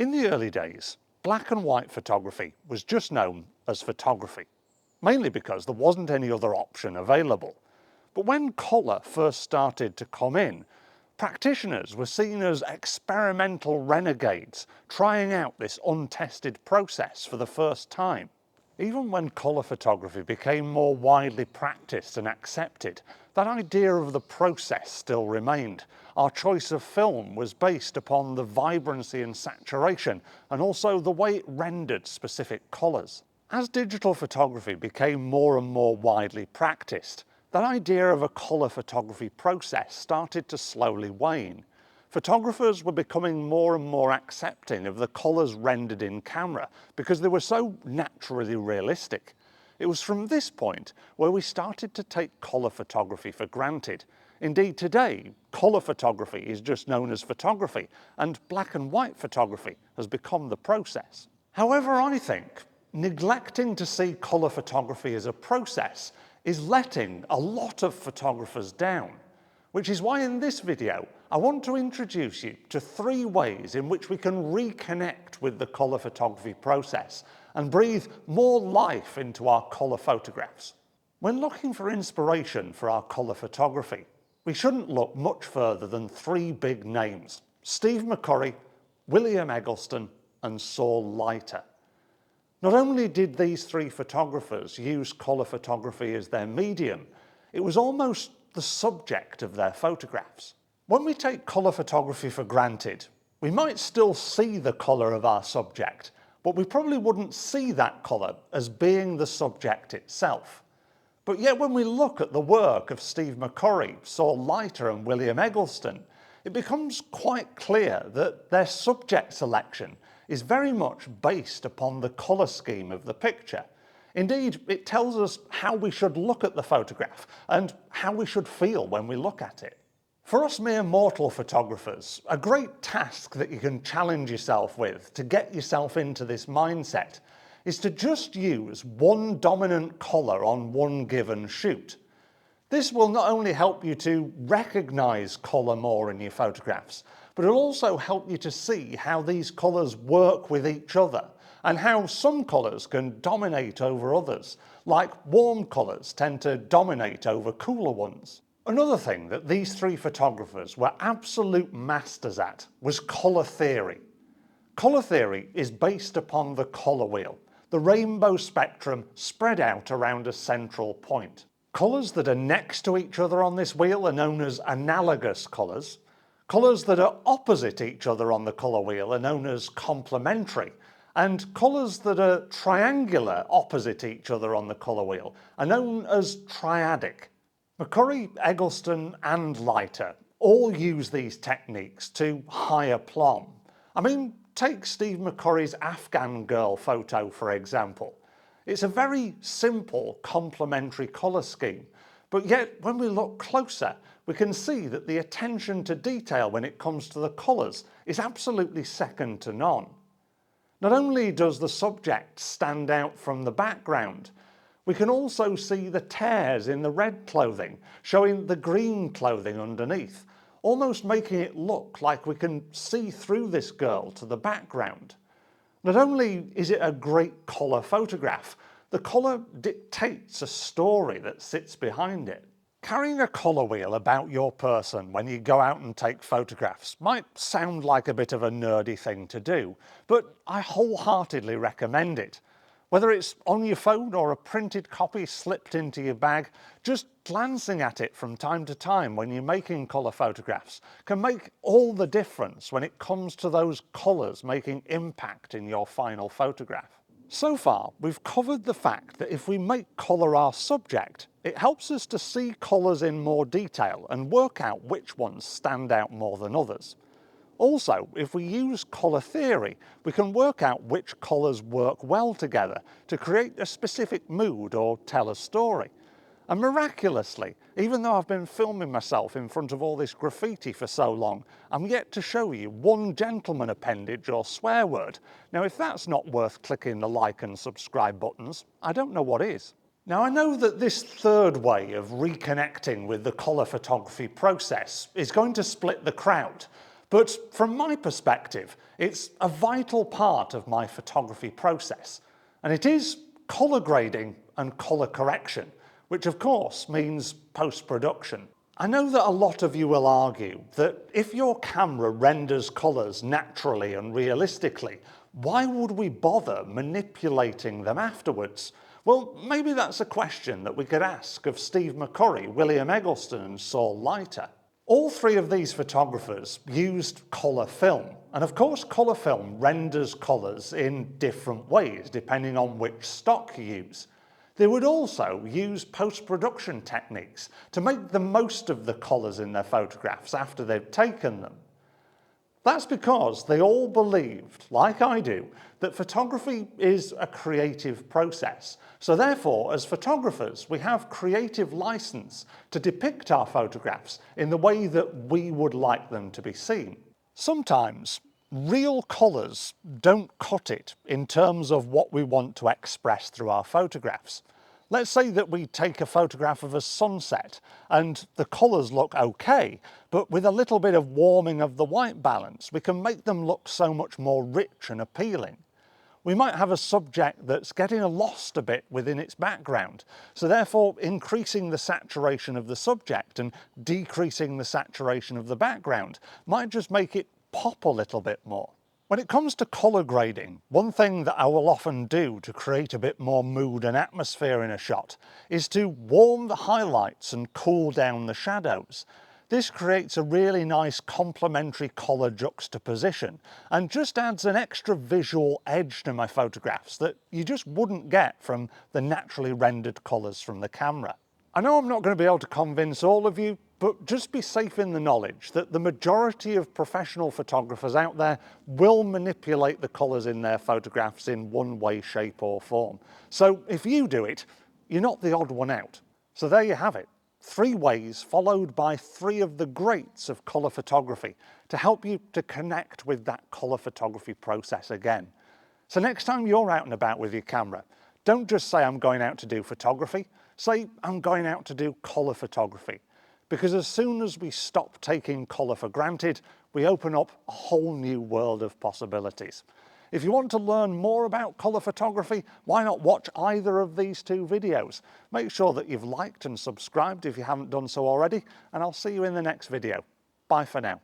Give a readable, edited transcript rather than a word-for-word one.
In the early days, black and white photography was just known as photography, mainly because there wasn't any other option available. But when colour first started to come in, practitioners were seen as experimental renegades trying out this untested process for the first time. Even when colour photography became more widely practiced and accepted, that idea of the process still remained. Our choice of film was based upon the vibrancy and saturation, and also the way it rendered specific colours. As digital photography became more and more widely practiced, that idea of a colour photography process started to slowly wane. Photographers were becoming more and more accepting of the colours rendered in camera because they were so naturally realistic. It was from this point where we started to take colour photography for granted. Indeed, today, colour photography is just known as photography, and black and white photography has become the process. However, I think neglecting to see colour photography as a process is letting a lot of photographers down. Which is why in this video, I want to introduce you to 3 ways in which we can reconnect with the colour photography process and breathe more life into our colour photographs. When looking for inspiration for our colour photography, we shouldn't look much further than 3 big names: Steve McCurry, William Eggleston, and Saul Leiter. Not only did these 3 photographers use colour photography as their medium, it was almost the subject of their photographs. When we take colour photography for granted, we might still see the colour of our subject, but we probably wouldn't see that colour as being the subject itself. But yet when we look at the work of Steve McCurry, Saul Leiter and William Eggleston, it becomes quite clear that their subject selection is very much based upon the colour scheme of the picture. Indeed, it tells us how we should look at the photograph and how we should feel when we look at it. For us mere mortal photographers, a great task that you can challenge yourself with to get yourself into this mindset is to just use one dominant colour on one given shoot. This will not only help you to recognise colour more in your photographs, but it'll also help you to see how these colours work with each other and how some colours can dominate over others, like warm colours tend to dominate over cooler ones. Another thing that these 3 photographers were absolute masters at was colour theory. Colour theory is based upon the colour wheel, the rainbow spectrum spread out around a central point. Colours that are next to each other on this wheel are known as analogous colours. Colours that are opposite each other on the colour wheel are known as complementary. And colours that are triangular opposite each other on the colour wheel are known as triadic. McCurry, Eggleston and Leiter all use these techniques to high aplomb. I mean, take Steve McCurry's Afghan girl photo for example. It's a very simple complementary colour scheme, but yet when we look closer we can see that the attention to detail when it comes to the colours is absolutely second to none. Not only does the subject stand out from the background, we can also see the tears in the red clothing, showing the green clothing underneath, almost making it look like we can see through this girl to the background. Not only is it a great colour photograph, the colour dictates a story that sits behind it. Carrying a colour wheel about your person when you go out and take photographs might sound like a bit of a nerdy thing to do, but I wholeheartedly recommend it. Whether it's on your phone or a printed copy slipped into your bag, just glancing at it from time to time when you're making colour photographs can make all the difference when it comes to those colours making impact in your final photograph. So far, we've covered the fact that if we make colour our subject, it helps us to see colours in more detail and work out which ones stand out more than others. Also, if we use colour theory, we can work out which colours work well together to create a specific mood or tell a story. And miraculously, even though I've been filming myself in front of all this graffiti for so long, I'm yet to show you one gentleman appendage or swear word. Now, if that's not worth clicking the like and subscribe buttons, I don't know what is. Now, I know that this 3rd way of reconnecting with the colour photography process is going to split the crowd, But from my perspective, it's a vital part of my photography process, and it is colour grading and colour correction, which of course means post-production. I know that a lot of you will argue that if your camera renders colours naturally and realistically, why would we bother manipulating them afterwards? Well, maybe that's a question that we could ask of Steve McCurry, William Eggleston and Saul Leiter. All three of these photographers used colour film, and of course colour film renders colours in different ways depending on which stock you use. They would also use post-production techniques to make the most of the colours in their photographs after they've taken them. That's because they all believed, like I do, that photography is a creative process. So therefore, as photographers, we have creative license to depict our photographs in the way that we would like them to be seen. Sometimes, real colours don't cut it in terms of what we want to express through our photographs. Let's say that we take a photograph of a sunset and the colours look okay, but with a little bit of warming of the white balance, we can make them look so much more rich and appealing. We might have a subject that's getting lost a bit within its background, so therefore increasing the saturation of the subject and decreasing the saturation of the background might just make it pop a little bit more. When it comes to colour grading, one thing that I will often do to create a bit more mood and atmosphere in a shot is to warm the highlights and cool down the shadows. This creates a really nice complementary colour juxtaposition and just adds an extra visual edge to my photographs that you just wouldn't get from the naturally rendered colours from the camera. I know I'm not going to be able to convince all of you, but just be safe in the knowledge that the majority of professional photographers out there will manipulate the colours in their photographs in one way, shape or form. So if you do it, you're not the odd one out. So there you have it. 3 ways followed by 3 of the greats of colour photography to help you to connect with that colour photography process again. So next time you're out and about with your camera, don't just say I'm going out to do photography, say I'm going out to do colour photography. Because as soon as we stop taking colour for granted, we open up a whole new world of possibilities. If you want to learn more about colour photography, why not watch either of these 2 videos? Make sure that you've liked and subscribed if you haven't done so already, and I'll see you in the next video. Bye for now.